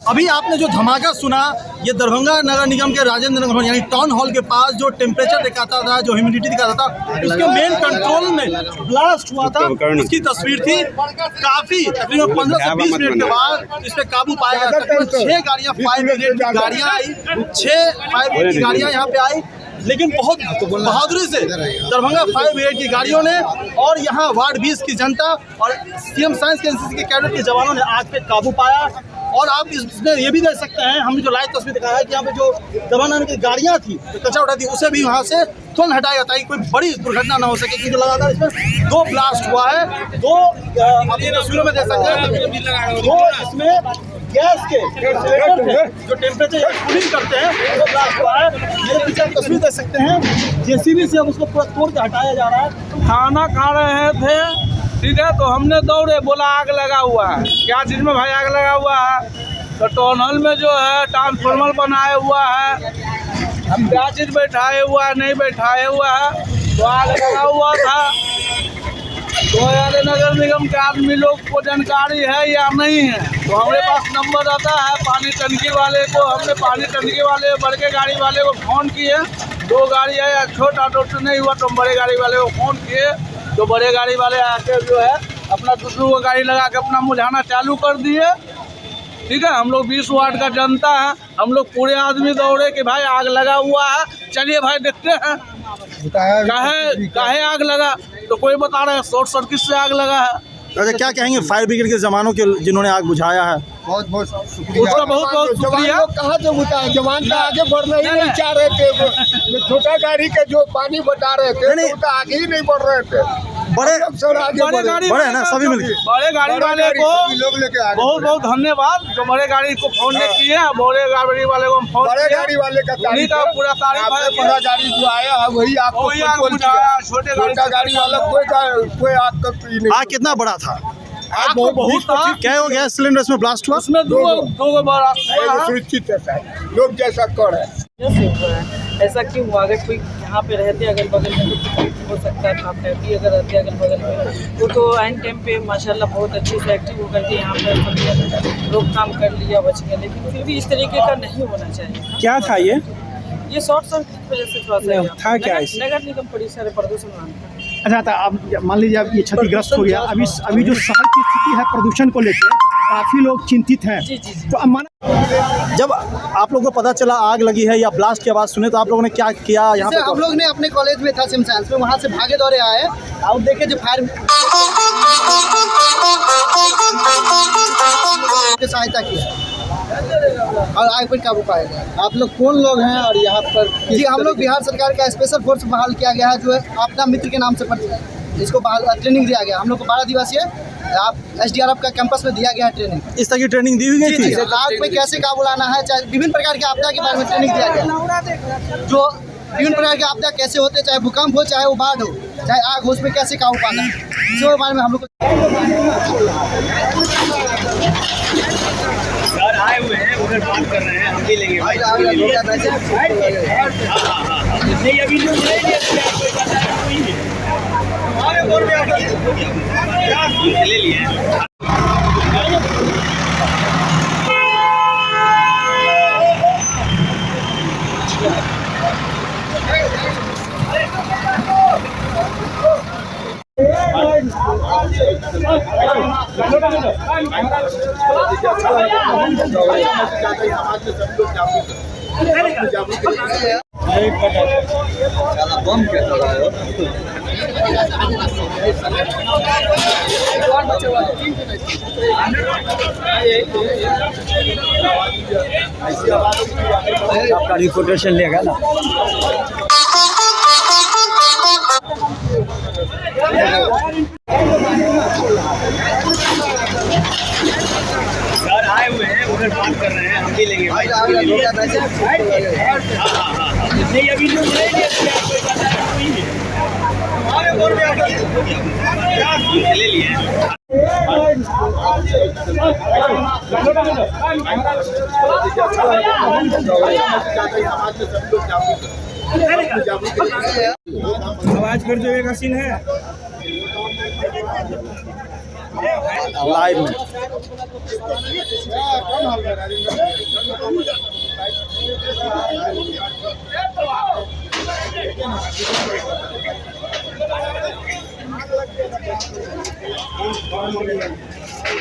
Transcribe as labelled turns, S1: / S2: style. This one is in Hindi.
S1: अभी आपने जो धमाका सुना, ये दरभंगा नगर निगम के राजेंद्र नगर यानी टाउन हॉल के पास जो टेम्परेचर दिखाता था, जो ह्यूमिडिटी दिखाता था, उसके मेन कंट्रोल में ब्लास्ट हुआ था। उसकी तस्वीर थी। काफी तकरीबन 15 से 20 मिनट के बाद इस पे काबू पाया गया। तकरीबन 6 गाड़ियाँ फायर ब्रिगेड की गाड़ियाँ आई, 6 फायर ब्रिगेड की गाड़ियाँ यहाँ पे आई, लेकिन बहुत बहादुरी से दरभंगा फायर ब्रिगेड की गाड़ियों ने और यहाँ वार्ड 20 की जनता और सीएम साइंस के एनसीसी के कैडेट के जवानों ने आग पे काबू पाया। और आप इसमें ये भी देख सकते हैं, हमने जो लाइव तस्वीर दिखाया है कि यहाँ पे जो दरभंगा की गाड़ियाँ थी, जो कचरा उठा थी, उसे भी वहाँ से तुरंत हटाया जाता है कि कोई बड़ी दुर्घटना ना हो सके। क्योंकि लगातार इसमें 2 ब्लास्ट हुआ है, 2 आप तस्वीरों में देख सकते हैं, 2 इसमें गैस के जो टेम्परेचर कूलिंग करते हैं वो ब्लास्ट हुआ है। मेरे पीछे तस्वीर देख सकते हैं, जेसीबी से अब उसको पूरा तोड़ के हटाया जा रहा है।
S2: खाना खा रहे थे, ठीक है, तो हमने दौड़े, बोला आग लगा हुआ है। क्या चीज़ में भाई आग लगा हुआ है? तो टाउन हॉल में जो है ट्रांसफार्मर बनाया हुआ है, हम क्या चीज़ बैठाए हुआ है, नहीं बैठाए हुआ है, तो आग लगा हुआ था। तो यार नगर निगम के आदमी लोग को जानकारी है या नहीं है, तो हमारे पास नंबर आता है पानी टंकी वाले को। हमने पानी टंकी वाले बड़े गाड़ी वाले को फ़ोन किए, 2 गाड़ी है, छोटा टोट नहीं हुआ तो बड़े गाड़ी वाले को फ़ोन किए, तो बड़े गाड़ी वाले आके जो है अपना दूसरों को गाड़ी लगा के अपना मुझाना चालू कर दिए। ठीक है, हम लोग 20 वार्ड का जनता है, हम लोग पूरे आदमी दौड़े कि भाई आग लगा हुआ है, चलिए भाई देखते हैं काहे आग लगा। तो कोई बता रहे हैं शॉर्ट सर्किट से आग लगा है।
S1: अच्छा, क्या कहेंगे फायर ब्रिगेड के जवानों के जिन्होंने आग बुझाया है?
S3: बहुत बहुत शुक्रिया,
S2: उसका बहुत शुक्रिया।
S3: कहाँ से बुझाया? जवान का आगे बढ़ना ही नहीं चाह रहे थे। छोटा गाड़ी के जो पानी बता रहे थे तो उनका आगे ही नहीं बढ़ रहे थे।
S1: बड़े
S2: गाड़ी
S1: बड़े है ना, सभी मिलकर
S2: बड़े गाड़ी वाले को
S3: लोग लेके आए।
S2: बहुत बहुत धन्यवाद जो बड़े गाड़ी को फोन किए, बड़े गाड़ी वाले को फोन
S3: बड़े गाड़ी वाले का
S2: पूरा तारीफ है।
S3: बड़ा गाड़ी जो आया है वही आपको छोटा गाड़ी वाला कोई आग का नहीं।
S1: आग कितना बड़ा था?
S2: आग बहुत था।
S1: क्या हो गया सिलेंडर में ब्लास्ट हुआ?
S2: उसमें दो बार
S3: सुनिश्चित है लोग जैसा कर है।
S4: कैसे हुआ है? ऐसा क्यों हुआ? अगर कोई यहाँ पे रहते अगल बगल में तो हो सकता है, आप फैमिली अगर रहते अगल बगल में वो तो एंड टाइम पे माशाल्लाह बहुत अच्छे से एक्टिव होकर के यहाँ पर रोकथाम कर लिया, बच गया। लेकिन फिर भी इस तरीके का नहीं होना चाहिए।
S1: क्या था ये
S4: शॉर्ट सर्किट की वजह से थोड़ा सा
S1: था। क्या
S4: नगर निगम परिसर प्रदूषण मानता है।
S1: अच्छा, तो अब मान लीजिए अब ये क्षतिग्रस्त हो गया, अभी जो शहर की स्थिति है प्रदूषण को लेकर काफ़ी लोग चिंतित हैं।
S4: जी जी जी।
S1: तो अब माना जब आप लोगों को पता चला आग लगी है या ब्लास्ट की आवाज़ सुने तो आप लोगों ने क्या किया? यहाँ पे
S5: हम लोग ने अपने कॉलेज में था सिम साइंस में, वहाँ से भागे दौड़े आए और देखे जो फायर की सहायता की और आग पर काबू पाया गया। आप लोग कौन लोग हैं और यहाँ पर? जी, हम लोग बिहार सरकार का स्पेशल फोर्स बहाल किया गया है, जो है आपदा मित्र के नाम से इसको ट्रेनिंग दिया गया। हम लोग को 12 दिवसीय आप SDRF का कैंपस में दिया गया है ट्रेनिंग।
S1: इस तरह की ट्रेनिंग दी हुई गई थी?
S5: आग पे कैसे काबू लाना है, चाहे विभिन्न प्रकार की आपदा के बारे में ट्रेनिंग दिया गया, जो विभिन्न प्रकार की आपदा कैसे होते, चाहे भूकंप हो, चाहे वो बाढ़ हो, चाहे आग हो, उसमें कैसे काबू पाना है, इसके बारे में हम लोग
S6: आए हुए हैं, उधर बात कर रहे हैं, हम भी लेंगे भाई। नहीं अभी जो ले लिए
S1: आपका रिपोर्टेशन लेगा ना?
S6: सर आए हुए हैं, उधर बात कर रहे हैं, हम भी लेंगे भाई। नहीं अभी जो ले लिए
S2: आवाज कर जो एक सीन है।
S1: लाइव में